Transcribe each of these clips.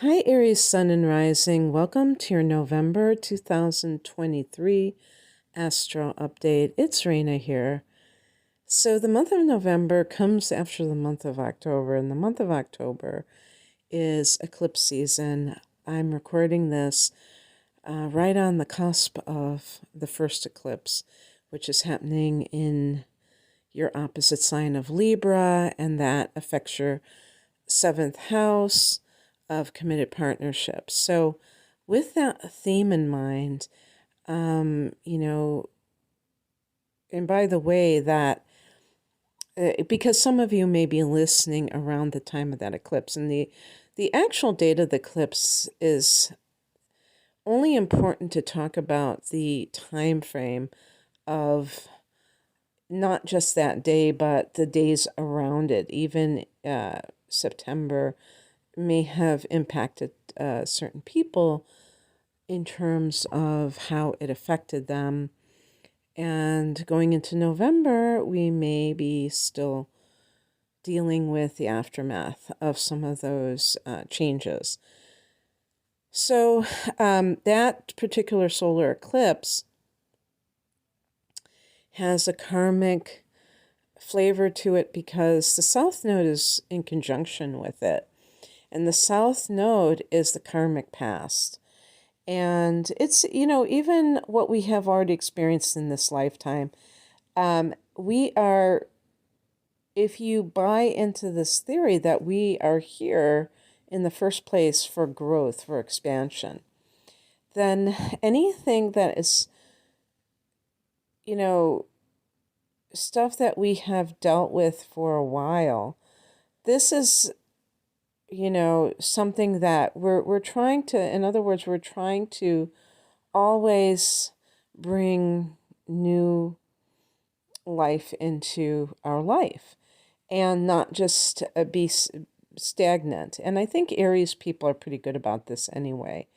Hi, Aries Sun and Rising. Welcome to your November 2023 Astro Update. It's Raina here. So, the month of November comes after the month of October, and the month of October is eclipse season. I'm recording this right on the cusp of the first eclipse, which is happening in your opposite sign of Libra, and that affects your seventh house of committed partnerships. So, with that theme in mind, um, you know, and by the way, that because some of you may be listening around the time of that eclipse, and the actual date of the eclipse is only important to talk about the time frame of not just that day, but the days around it. Even September may have impacted certain people in terms of how it affected them. And going into November, we may be still dealing with the aftermath of some of those changes. So, that particular solar eclipse has a karmic flavor to it because the South Node is in conjunction with it. And the South Node is the karmic past. And it's, even what we have already experienced in this lifetime, we are, if you buy into this theory that we are here in the first place for growth, for expansion, then anything that is, stuff that we have dealt with for a while, this is something that we're trying to, in other words, we're trying to always bring new life into our life and not just be stagnant. And I think Aries people are pretty good about this anyway.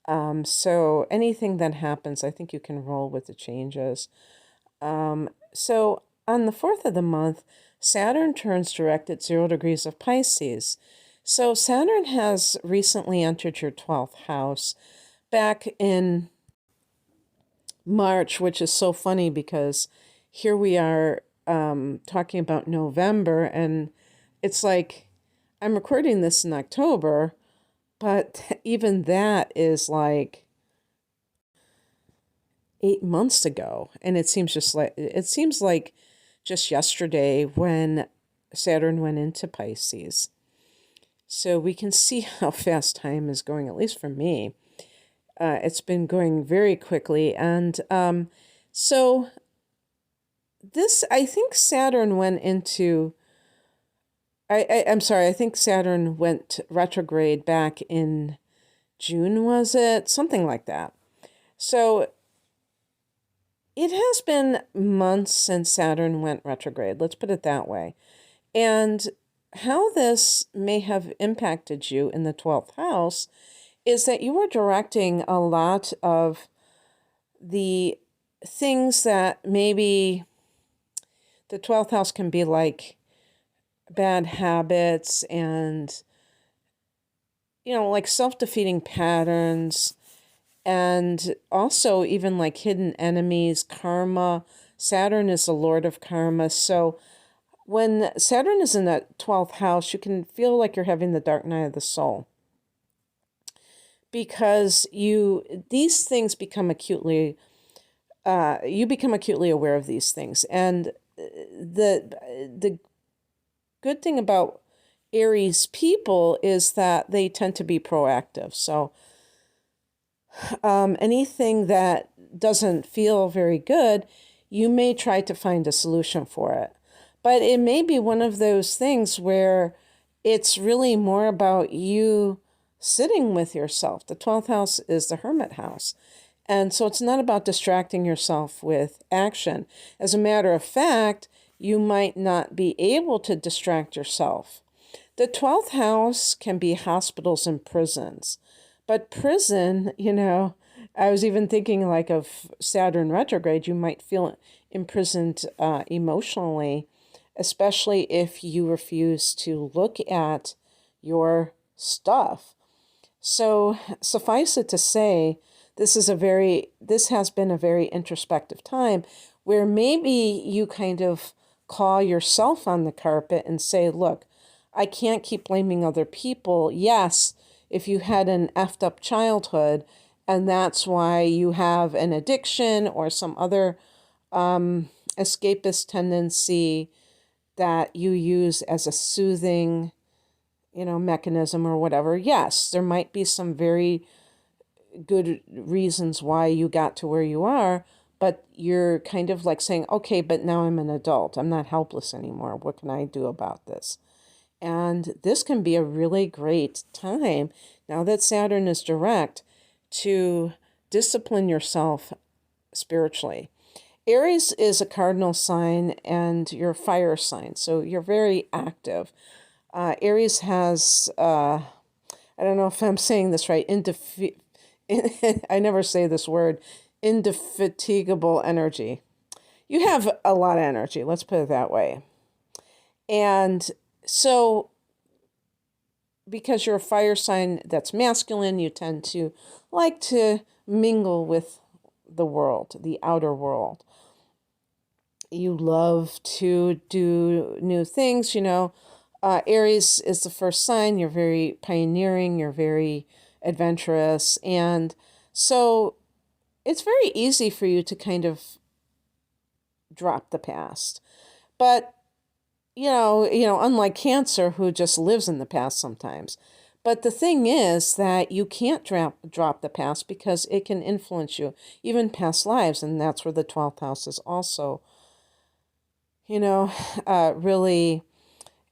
So anything that happens, I think you can roll with the changes. So on the 4th of the month, Saturn turns direct at 0 degrees of Pisces. So Saturn has recently entered your 12th house back in March, which is so funny because here we are talking about November, and it's like I'm recording this in October, but even that is like 8 months ago. And it seems like just yesterday when Saturn went into Pisces. So we can see how fast time is going, at least for me. It's been going very quickly. And so this, I think Saturn went into, I'm sorry, I think Saturn went retrograde back in June, was it? Something like that. So it has been months since Saturn went retrograde, let's put it that way. And how this may have impacted you in the 12th house is that you were directing a lot of the things that maybe the 12th house can be like bad habits and, like self-defeating patterns, and also even like hidden enemies, karma. Saturn is the lord of karma. So when Saturn is in that 12th house, you can feel like you're having the dark night of the soul because these things become acutely, you become acutely aware of these things. And the good thing about Aries people is that they tend to be proactive. So anything that doesn't feel very good, you may try to find a solution for it. But it may be one of those things where it's really more about you sitting with yourself. The 12th house is the hermit house. And so it's not about distracting yourself with action. As a matter of fact, you might not be able to distract yourself. The 12th house can be hospitals and prisons. But prison, I was even thinking like of Saturn retrograde, you might feel imprisoned emotionally, especially if you refuse to look at your stuff. So suffice it to say, this has been a very introspective time where maybe you kind of call yourself on the carpet and say, look, I can't keep blaming other people. Yes, if you had an effed up childhood and that's why you have an addiction or some other escapist tendency that you use as a soothing, mechanism or whatever. Yes, there might be some very good reasons why you got to where you are, but you're kind of like saying, okay, but now I'm an adult. I'm not helpless anymore. What can I do about this? And this can be a really great time, now that Saturn is direct, to discipline yourself spiritually. Aries is a cardinal sign and you're a fire sign, so you're very active. Aries has, I don't know if I'm saying this right, I never say this word, indefatigable energy. You have a lot of energy, let's put it that way. And so, because you're a fire sign that's masculine, you tend to like to mingle with the world, the outer world. You love to do new things, Aries is the first sign. You're very pioneering, you're very adventurous. And so it's very easy for you to kind of drop the past. But, unlike Cancer, who just lives in the past sometimes. But the thing is that you can't drop the past because it can influence you, even past lives. And that's where the 12th house is also, really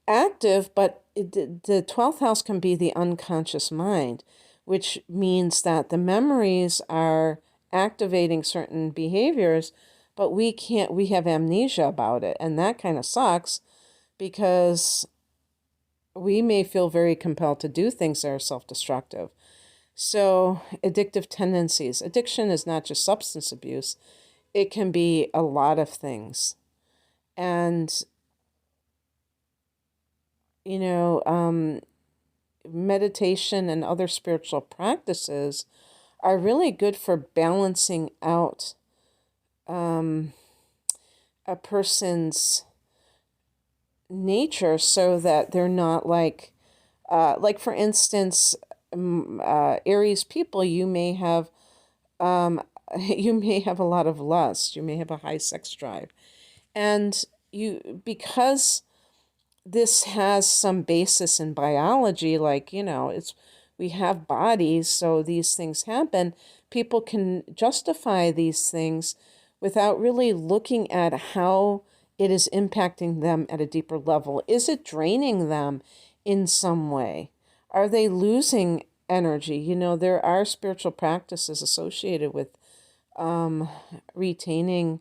active, but the 12th house can be the unconscious mind, which means that the memories are activating certain behaviors, but we have amnesia about it. And that kind of sucks because we may feel very compelled to do things that are self-destructive. So addictive tendencies. Addiction is not just substance abuse. It can be a lot of things. And meditation and other spiritual practices are really good for balancing out a person's nature so that they're not like for instance, Aries people, you may have you may have a lot of lust, you may have a high sex drive, and because this has some basis in biology, like, we have bodies, so these things happen. People can justify these things without really looking at how it is impacting them at a deeper level. Is it draining them in some way? Are they losing energy? There are spiritual practices associated with retaining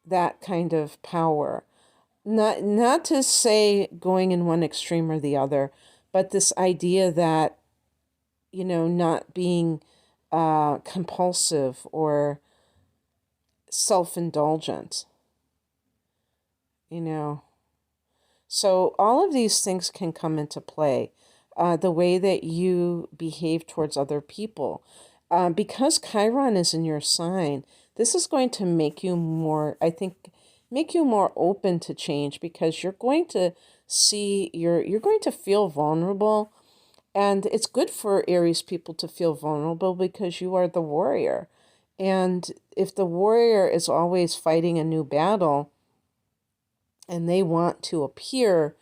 that kind of power. Not to say going in one extreme or the other, but this idea that, not being compulsive or self-indulgent, So all of these things can come into play. The way that you behave towards other people. Because Chiron is in your sign, this is going to make you more, I think, make you more open to change, because you're going to you're going to feel vulnerable. And it's good for Aries people to feel vulnerable because you are the warrior. And if the warrior is always fighting a new battle and they want to appear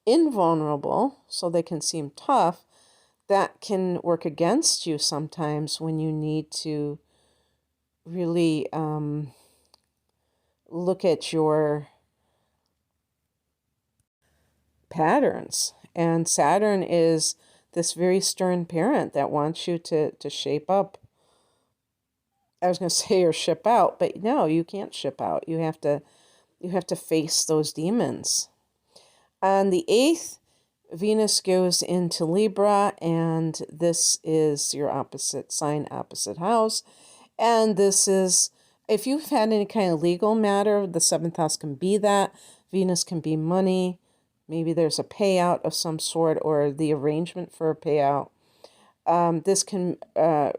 invulnerable so they can seem tough, that can work against you sometimes when you need to really look at your patterns. And Saturn is this very stern parent that wants you to shape up. I was going to say or ship out, but no, you can't ship out. You have to face those demons. On the 8th, Venus goes into Libra, and this is your opposite sign, opposite house. And this is, if you've had any kind of legal matter, the 7th house can be that. Venus can be money. Maybe there's a payout of some sort or the arrangement for a payout. This can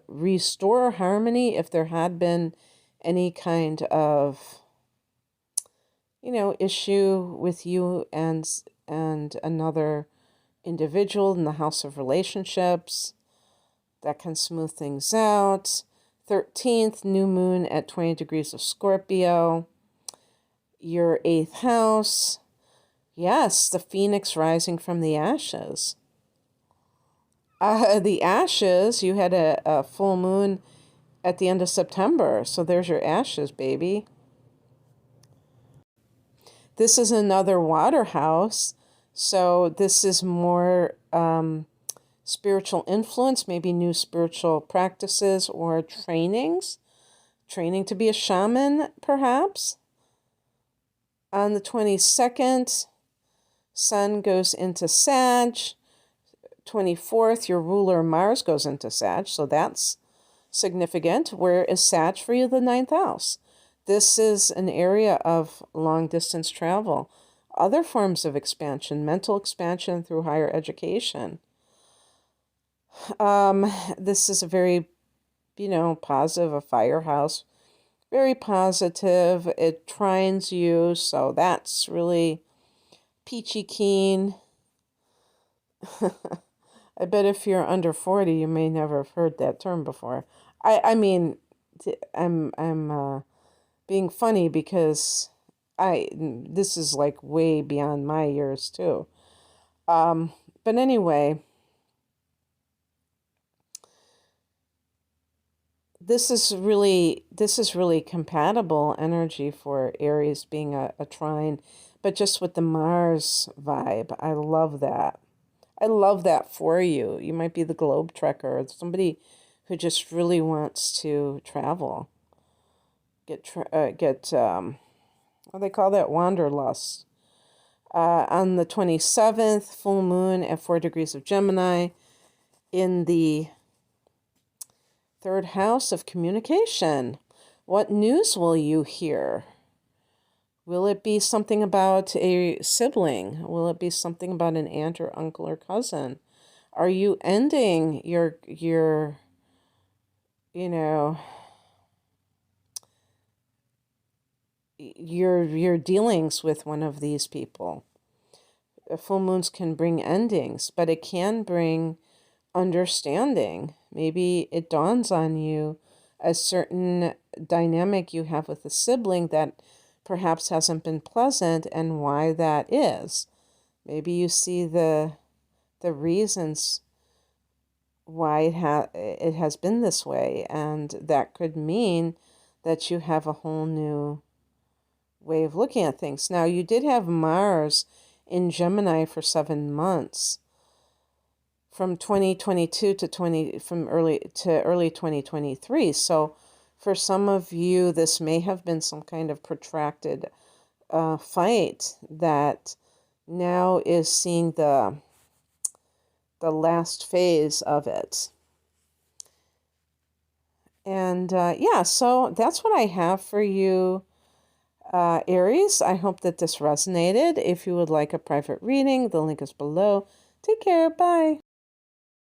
restore harmony if there had been any kind of, issue with you and another individual in the house of relationships. That can smooth things out. 13th, new moon at 20 degrees of Scorpio. Your 8th house. Yes, the phoenix rising from the ashes. The ashes, you had a full moon at the end of September. So there's your ashes, baby. This is another water house. So this is more spiritual influence, maybe new spiritual practices or trainings. Training to be a shaman, perhaps. On the 22nd, Sun goes into Sag. 24th, your ruler Mars goes into Sag, so that's significant. Where is Sag for you? The 9th house. This is an area of long-distance travel, other forms of expansion, mental expansion through higher education. This is a very, positive, a fire house, very positive. It trines you, so that's really peachy keen. I bet if you're under 40, you may never have heard that term before. I mean, I'm being funny because this is like way beyond my years too. But anyway, this is really compatible energy for Aries being a trine, but just with the Mars vibe. I love that. I love that for you. You might be the globe trekker, somebody who just really wants to travel. What do they call that? Wanderlust. On the 27th, full moon at 4 degrees of Gemini in the 3rd house of communication. What news will you hear? Will it be something about a sibling? Will it be something about an aunt or uncle or cousin? Are you ending your dealings with one of these people? Full moons can bring endings, but it can bring understanding. Maybe it dawns on you a certain dynamic you have with a sibling that perhaps hasn't been pleasant and why that is. Maybe you see the reasons why it has been this way, and that could mean that you have a whole new way of looking at things. Now, you did have Mars in Gemini for 7 months, from 2022 to early 2023. So for some of you, this may have been some kind of protracted fight that now is seeing the last phase of it. And so that's what I have for you, Aries. I hope that this resonated. If you would like a private reading, the link is below. Take care. Bye.